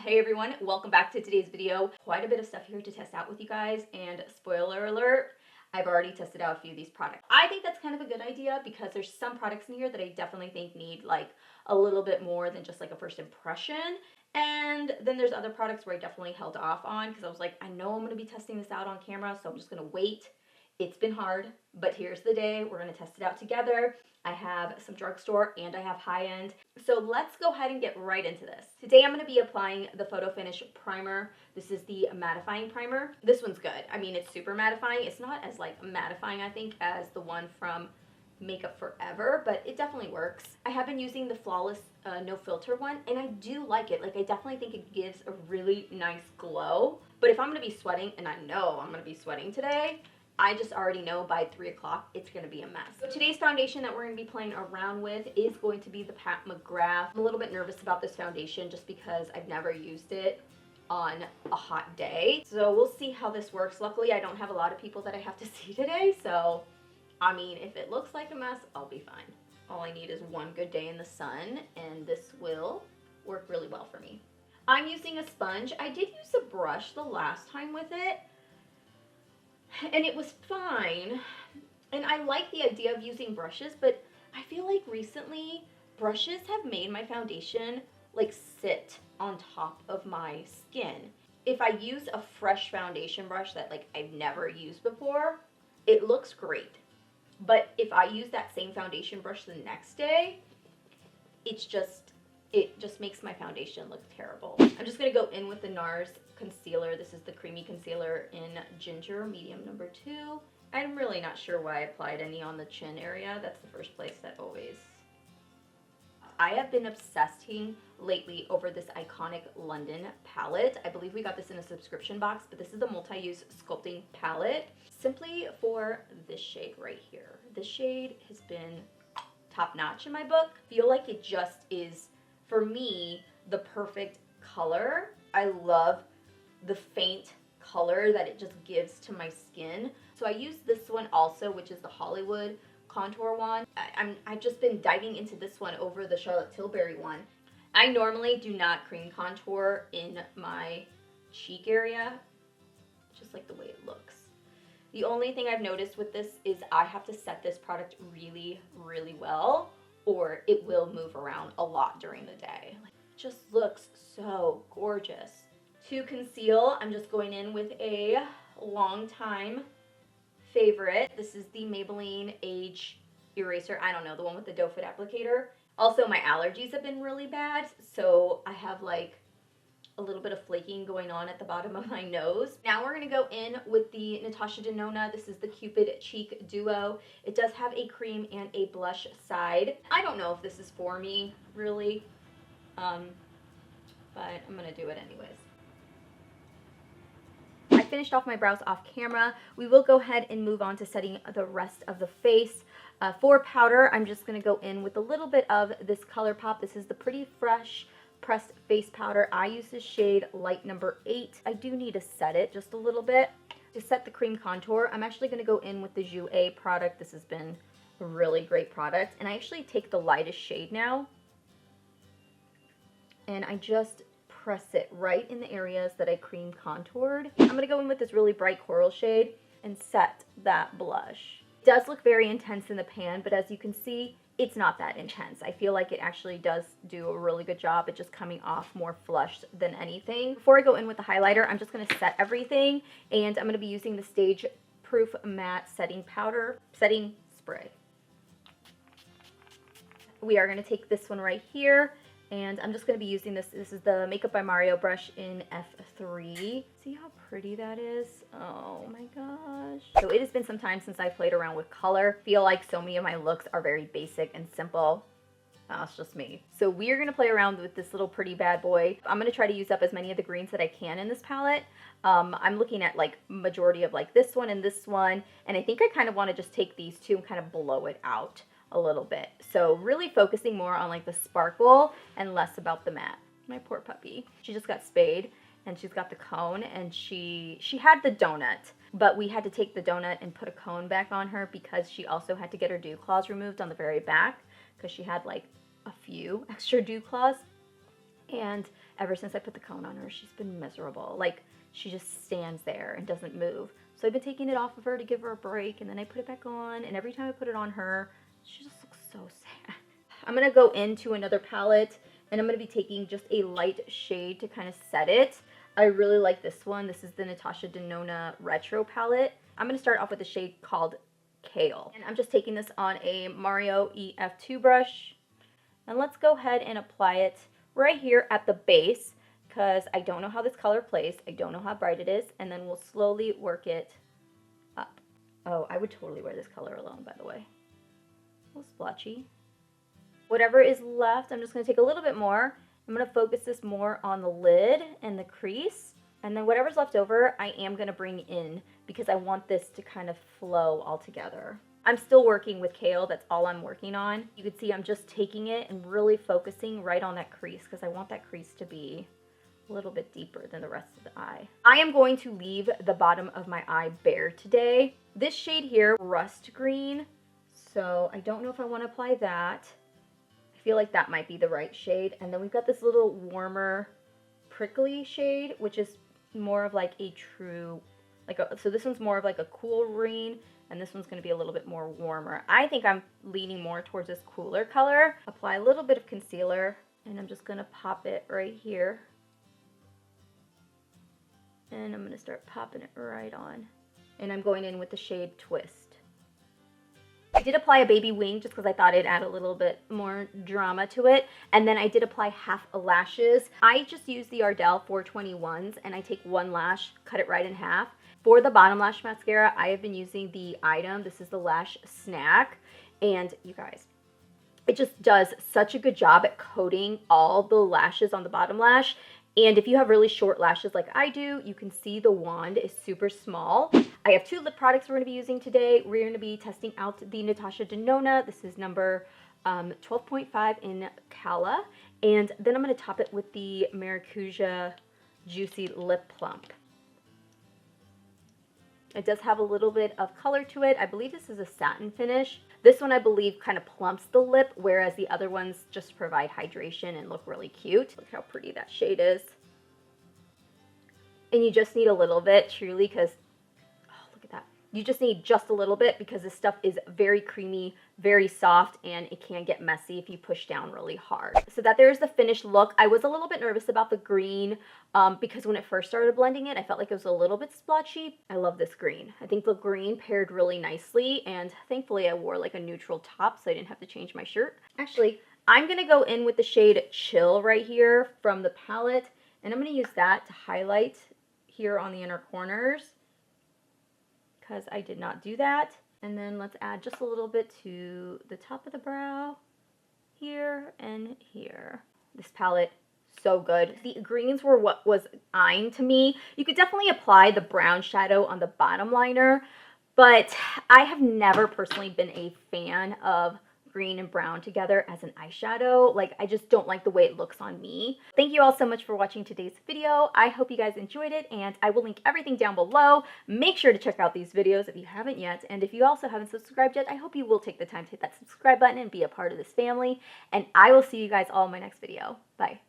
Hey everyone, welcome back to today's video. Quite a bit of stuff here to test out with you guys, and spoiler alert, I've already tested out a few of these products. I think that's kind of a good idea because there's some products in here that I definitely think need like a little bit more than just like a first impression. And then there's other products where I definitely held off on because I was like, I know I'm going to be testing this out on camera, so I'm just going to wait. It's been hard, but here's the day. We're going to test it out together. I have some drugstore and I have high-end. So let's go ahead and get right into this. Today I'm going to be applying the Photo Finish Primer. This is the mattifying primer. This one's good. I mean, it's super mattifying. It's not as like mattifying, I think, as the one from Makeup Forever, but it definitely works. I have been using the Flawless No Filter one, and I do like it. Like, I definitely think it gives a really nice glow. But if I'm going to be sweating, and I know I'm going to be sweating today, I just already know by 3 o'clock it's going to be a mess. So today's foundation that we're going to be playing around with is going to be the Pat McGrath. I'm a little bit nervous about this foundation just because I've never used it on a hot day. So we'll see how this works. Luckily, I don't have a lot of people that I have to see today, so I mean, if it looks like a mess, I'll be fine. All I need is one good day in the sun, and this will work really well for me. I'm using a sponge. I did use a brush the last time with it, and it was fine. And I like the idea of using brushes, but I feel like recently brushes have made my foundation like sit on top of my skin. If I use a fresh foundation brush that like I've never used before, it looks great. But if I use that same foundation brush the next day, it just makes my foundation look terrible. I'm just going to go in with the NARS concealer. This is the creamy concealer in Ginger, medium number 2. I'm really not sure why I applied any on the chin area. That's the first place that always... I have been obsessing lately over this iconic London palette. I believe we got this in a subscription box, but this is the multi-use sculpting palette. Simply for this shade right here. This shade has been top-notch in my book. I feel like it just is, for me, the perfect color. I love the faint color that it just gives to my skin. So I use this one also, which is the Hollywood contour one. I've just been diving into this one over the Charlotte Tilbury one. I normally do not cream contour in my cheek area. Just like the way it looks. The only thing I've noticed with this is I have to set this product really, really well, or it will move around a lot during the day. It just looks so gorgeous. To conceal, I'm just going in with a long time favorite. This is the Maybelline Age Eraser. I don't know, the one with the doe foot applicator. Also, my allergies have been really bad, so I have like a little bit of flaking going on at the bottom of my nose. Now we're going to go in with the NATASHA DENONA. This is the Cupid Cheek Duo. It does have a cream and a blush side. I don't know if this is for me, really, but I'm going to do it anyways. I finished off my brows off camera. We will go ahead and move on to setting the rest of the face. For powder, I'm just going to go in with a little bit of this Colourpop. This is the Pretty Fresh pressed face powder. I use this shade light number 8. I do need to set it just a little bit. To set the cream contour, I'm actually going to go in with the Jouer product. This has been a really great product. And I actually take the lightest shade now, and I just press it right in the areas that I cream contoured. I'm going to go in with this really bright coral shade and set that blush. It does look very intense in the pan, but as you can see, it's not that intense. I feel like it actually does do a really good job at just coming off more flushed than anything. Before I go in with the highlighter, I'm just going to set everything, and I'm going to be using the Stage Proof Matte Setting Powder, Setting Spray. We are going to take this one right here, and I'm just going to be using this. This is the Makeup by Mario brush in F3. See how pretty that is? Oh my gosh. So it has been some time since I played around with color. I feel like so many of my looks are very basic and simple. It's just me. So we are going to play around with this little pretty bad boy. I'm going to try to use up as many of the greens that I can in this palette. I'm looking at like majority of like this one and this one. And I think I kind of want to just take these two and kind of blow it out a little bit. So really focusing more on like the sparkle and less about the matte. My poor puppy. She just got spayed and she's got the cone, and she had the donut, but we had to take the donut and put a cone back on her because she also had to get her dew claws removed on the very back because she had like a few extra dew claws. And ever since I put the cone on her, she's been miserable. Like, she just stands there and doesn't move. So I've been taking it off of her to give her a break, and then I put it back on, and every time I put it on her, she just looks so sad. I'm going to go into another palette, and I'm going to be taking just a light shade to kind of set it. I really like this one. This is the NATASHA DENONA Retro palette. I'm going to start off with a shade called Kale. And I'm just taking this on a Mario EF2 brush. And let's go ahead and apply it right here at the base, because I don't know how this color plays. I don't know how bright it is. And then we'll slowly work it up. Oh, I would totally wear this color alone, by the way. A little splotchy. Whatever is left, I'm just going to take a little bit more. I'm going to focus this more on the lid and the crease. And then whatever's left over, I am going to bring in, because I want this to kind of flow all together. I'm still working with Kale. That's all I'm working on. You can see I'm just taking it and really focusing right on that crease, because I want that crease to be a little bit deeper than the rest of the eye. I am going to leave the bottom of my eye bare today. This shade here, Rust Green. So I don't know if I want to apply that. I feel like that might be the right shade. And then we've got this little warmer prickly shade, which is more of like a true, so this one's more of like a cool green, and this one's going to be a little bit more warmer. I think I'm leaning more towards this cooler color. Apply a little bit of concealer, and I'm just going to pop it right here. And I'm going to start popping it right on. And I'm going in with the shade Twist. I did apply a baby wing just because I thought it'd add a little bit more drama to it. And then I did apply half a lashes. I just use the Ardell 421s, and I take one lash, cut it right in half. For the bottom lash mascara, I have been using the Item. This is the Lash Snack. And you guys, it just does such a good job at coating all the lashes on the bottom lash. And if you have really short lashes like I do, you can see the wand is super small. I have 2 lip products we're going to be using today. We're going to be testing out the NATASHA DENONA. This is number 12.5 in Cala. And then I'm going to top it with the Maracuja Juicy Lip Plump. It does have a little bit of color to it. I believe this is a satin finish. This one, I believe, kind of plumps the lip, whereas the other ones just provide hydration and look really cute. Look how pretty that shade is. And you just need a little bit, truly, because, oh, look at that. You just need just a little bit, because this stuff is very creamy, very soft, and it can get messy if you push down really hard. So that there's the finished look. I was a little bit nervous about the green because when it first started blending it, I felt like it was a little bit splotchy. I love this green. I think the green paired really nicely, and thankfully I wore like a neutral top, so I didn't have to change my shirt. Actually, I'm going to go in with the shade Chill right here from the palette, and I'm going to use that to highlight here on the inner corners, because I did not do that. And then let's add just a little bit to the top of the brow, here and here. This palette, so good. The greens were what was eyeing to me. You could definitely apply the brown shadow on the bottom liner, but I have never personally been a fan of green and brown together as an eyeshadow. Like, I just don't like the way it looks on me. Thank you all so much for watching today's video. I hope you guys enjoyed it, and I will link everything down below. Make sure to check out these videos if you haven't yet, and if you also haven't subscribed yet, I hope you will take the time to hit that subscribe button and be a part of this family, and I will see you guys all in my next video. Bye.